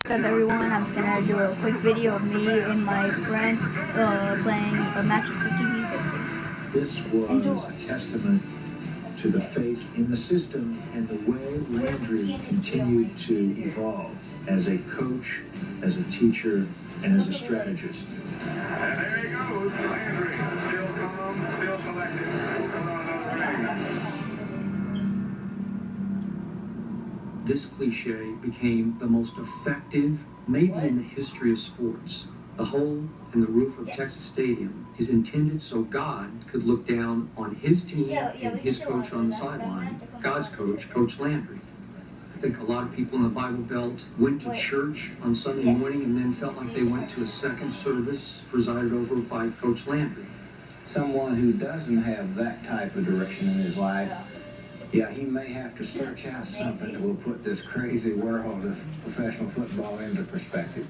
What's up everyone, I'm just going to do a quick video of me and my friends playing a match of 50v50. This was a testament to the faith in the system and the way Landry continued to evolve as a coach, as a teacher, and as a strategist. And there he goes, Landry, still calm, still collected. This cliche became the most effective, maybe in the history of sports. The hole in the roof of Texas Stadium is intended so God could look down on his team and his coach on the sideline, God's coach, Coach Landry. I think a lot of people in the Bible Belt went to church on Sunday morning and then felt like they went to a second service presided over by Coach Landry. Someone who doesn't have that type of direction in his life, yeah, he may have to search out something that will put this crazy world of professional football into perspective.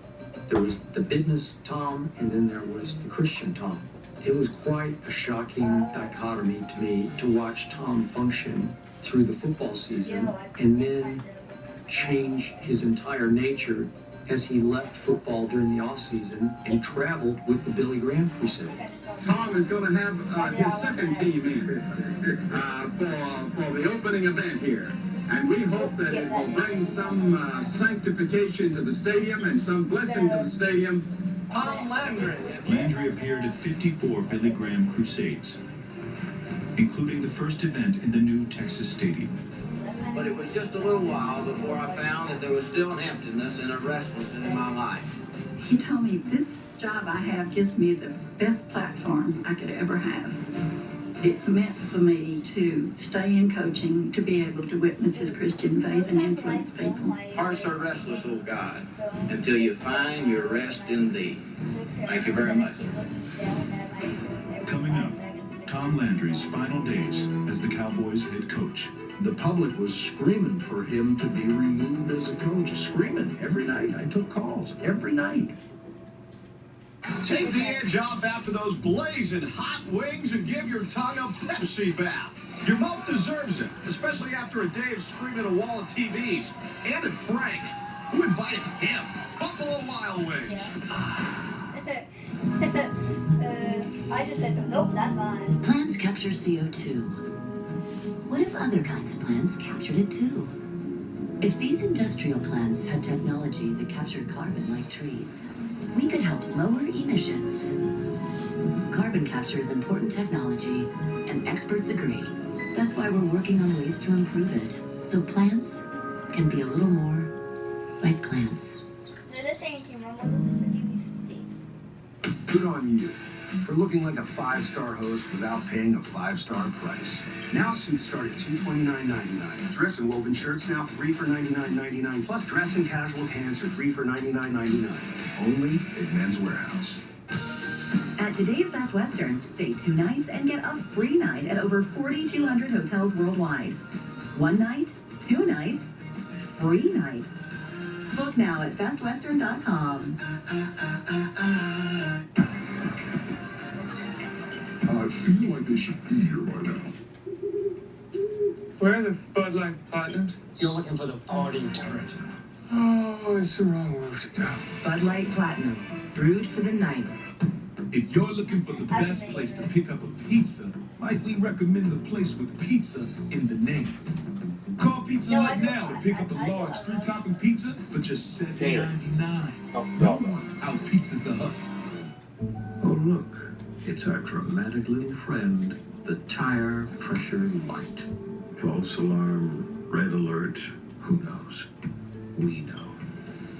There was the business Tom, and then there was the Christian Tom. It was quite a shocking dichotomy to me to watch Tom function through the football season and then change his entire nature as he left football during the offseason and traveled with the Billy Graham Crusade. Tom is going to have his second team in for the opening event here. And we hope that it will bring some sanctification to the stadium and some blessing to the stadium. Tom Landry. Landry appeared at 54 Billy Graham Crusades, including the first event in the new Texas Stadium. But it was just a little while before I found that there was still an emptiness and a restlessness in my life. He told me, this job I have gives me the best platform I could ever have. It's meant for me to stay in coaching, to be able to witness his Christian faith and influence people. Hearts are restless, O God, until you find your rest in Thee. Thank you very much. Coming up, Tom Landry's final days as the Cowboys head coach. The public was screaming for him to be removed as a coach, screaming every night. I took calls every night. Take the edge off after those blazing hot wings and give your tongue a Pepsi bath. Your mouth deserves it, especially after a day of screaming at a wall of TVs. And at Frank, who invited him? Buffalo Wild Wings. I just said some, nope, not mine. Plants capture CO2. What if other kinds of plants captured it too? If these industrial plants had technology that captured carbon like trees, we could help lower emissions. Carbon capture is important technology, and experts agree. That's why we're working on ways to improve it, so plants can be a little more like plants. No, this ain't team. I want this is 50v50. Good on you for looking like a 5-star host without paying a 5-star price. Now suits start at $229.99. Dress and woven shirts now 3 for $99.99. Plus dress and casual pants are 3 for $99.99. Only at Men's Warehouse. At today's Best Western, stay 2 nights and get a free night at over 4,200 hotels worldwide. 1 night, 2 nights, free night. Book now at bestwestern.com. I feel like they should be here by now. Where are the Bud Light Platinums? You're looking for the party turret. Oh, it's the wrong move to go. Bud Light Platinum, brewed for the night. If you're looking for the best place to pick up a pizza, might we recommend the place with pizza in the name. Call Pizza Hut now to pick up a large 3-topping pizza for just $7.99. No one out-pizzas the Hut. Oh, look, it's our dramatic little friend, the tire pressure light. False alarm, red alert, who knows? We know.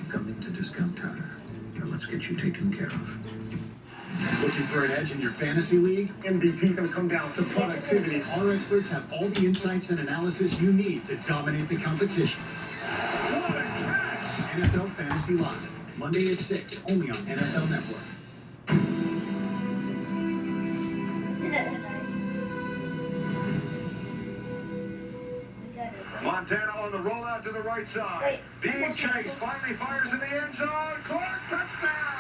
Come into Discount Tire. Now let's get you taken care of. Looking for an edge in your fantasy league? MVP's gonna come down to productivity. Our experts have all the insights and analysis you need to dominate the competition. NFL Fantasy Live, Monday at 6, only on NFL Network. Montana on the rollout to the right side. Being chased, finally fires in the end zone. Clark, touchdown!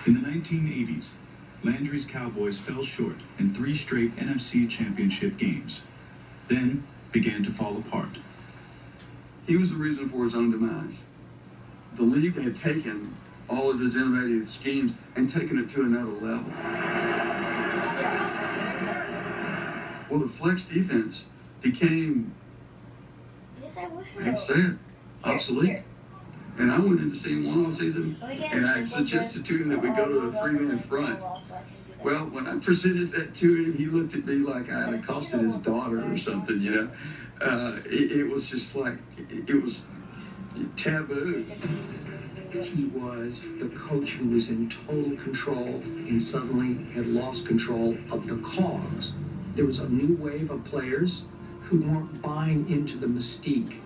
In the 1980s, Landry's Cowboys fell short in 3 straight NFC Championship games, then began to fall apart. He was the reason for his own demise. the league had taken all of his innovative schemes and taken it to another level. Well, the flex defense became, I hate to say it, obsolete. And I went into seeing one all season, and I suggested to him that we go to a 3-man front. Well, when I presented that to him, he looked at me like I had accosted his daughter or something, you know. It was just like, it was taboo. He was the coach who was in total control and suddenly had lost control of the cause. There was a new wave of players who weren't buying into the mystique.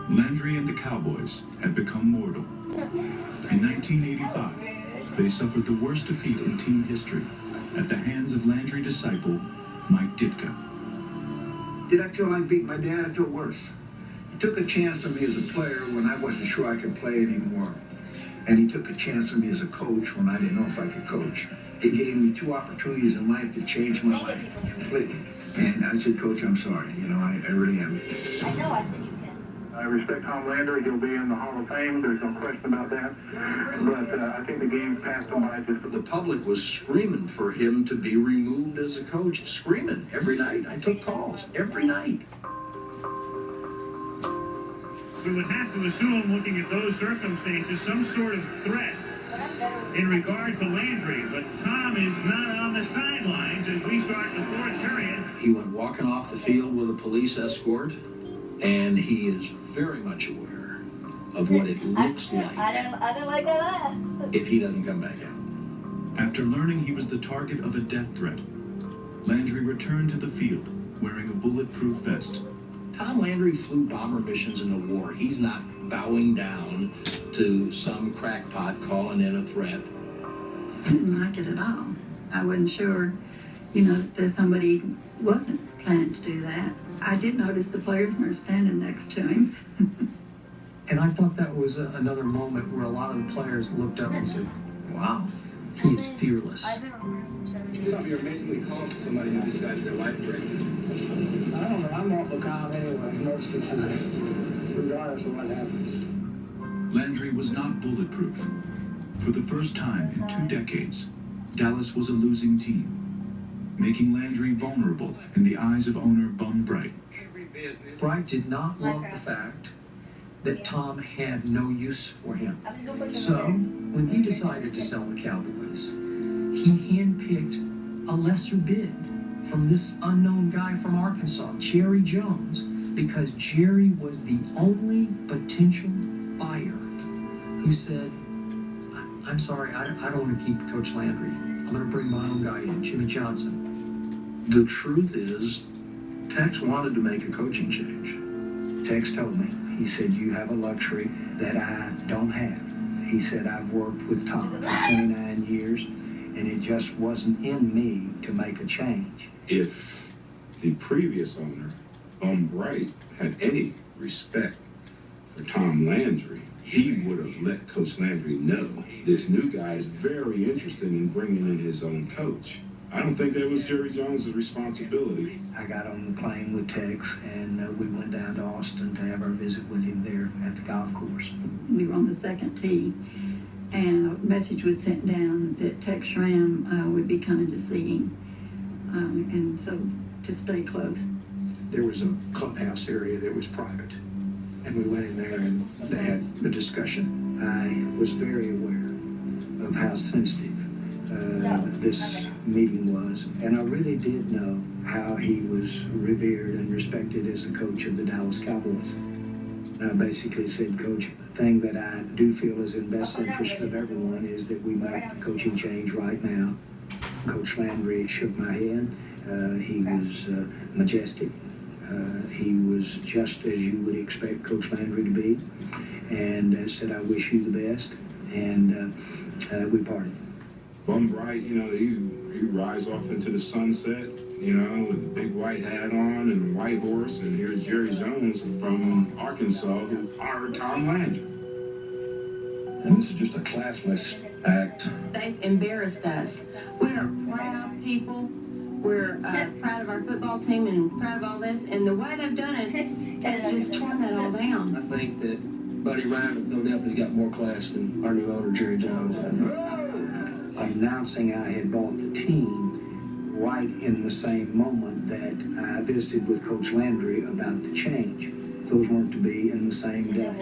Landry and the Cowboys had become mortal. In 1985, they suffered the worst defeat in team history at the hands of Landry disciple Mike Ditka. Did I feel like beating my dad? I felt worse. He took a chance on me as a player when I wasn't sure I could play anymore. And he took a chance on me as a coach when I didn't know if I could coach. It gave me 2 opportunities in life to change my life completely. And I said, Coach, I'm sorry. You know, I really am. I know I said you can. I respect Tom Landry. He'll be in the Hall of Fame. There's no question about that. But I think the game's passed him by. The public was screaming for him to be removed as a coach. Screaming every night. I took calls every night. We would have to assume, looking at those circumstances, some sort of threat in regard to Landry. But Tom is not on the sidelines as we start the 4th period. He went walking off the field with a police escort, and he is very much aware of what it looks like I don't like that. if he doesn't come back out. After learning he was the target of a death threat, Landry returned to the field wearing a bulletproof vest. Tom Landry flew bomber missions in the war. He's not bowing down to some crackpot calling in a threat. I didn't like it at all. I wasn't sure, you know, that somebody wasn't planning to do that. I did notice the players were standing next to him. And I thought that was another moment where a lot of the players looked up and said, wow, he is fearless. I've been around for 7 You years. know, you're basically close to somebody who decides their life break. I don't know. I'm awful calm anyway, most of the time, regardless of what happens. Landry was not bulletproof. For the first time in 2 decades, Dallas was a losing team, making Landry vulnerable in the eyes of owner Bum Bright. Bright did not love the fact that Tom had no use for him. So, when he decided to sell the Cowboys, he handpicked a lesser bid from this unknown guy from Arkansas, Jerry Jones, because Jerry was the only potential buyer who said, I'm sorry, I don't want to keep Coach Landry. I'm going to bring my own guy in, Jimmy Johnson. The truth is, Tex wanted to make a coaching change. Tex told me, he said, you have a luxury that I don't have. He said, I've worked with Tom for 29 years, and it just wasn't in me to make a change. If the previous owner, Bright, had any respect for Tom Landry, he would have let Coach Landry know this new guy is very interested in bringing in his own coach. I don't think that was Jerry Jones' responsibility. I got on the plane with Tex, and we went down to Austin to have our visit with him there at the golf course. We were on the 2nd tee, and a message was sent down that Tex Schramm would be coming to see him, and so to stay close. There was a clubhouse area that was private, and we went in there and they had a discussion. I was very aware of how sensitive this meeting was, and I really did know how he was revered and respected as the coach of the Dallas Cowboys. And I basically said, Coach, the thing that I do feel is in best interest of everyone is that we make the coaching change right now. Coach Landry shook my hand. He was majestic. He was just as you would expect Coach Landry to be, and said, I wish you the best, and we parted. Bum Bright, you know, you rise off into the sunset, you know, with a big white hat on and a white horse, and here's Jerry Jones from Arkansas who hired Tom Landry. And this is just a classless act. They've embarrassed us. We are proud people. We're proud of our football team and proud of all this. And the way they've done it has just torn that all down. I think that Buddy Ryan of Philadelphia's got more class than our new owner, Jerry Jones. Announcing I had bought the team right in the same moment that I visited with Coach Landry about the change. Those weren't to be in the same day.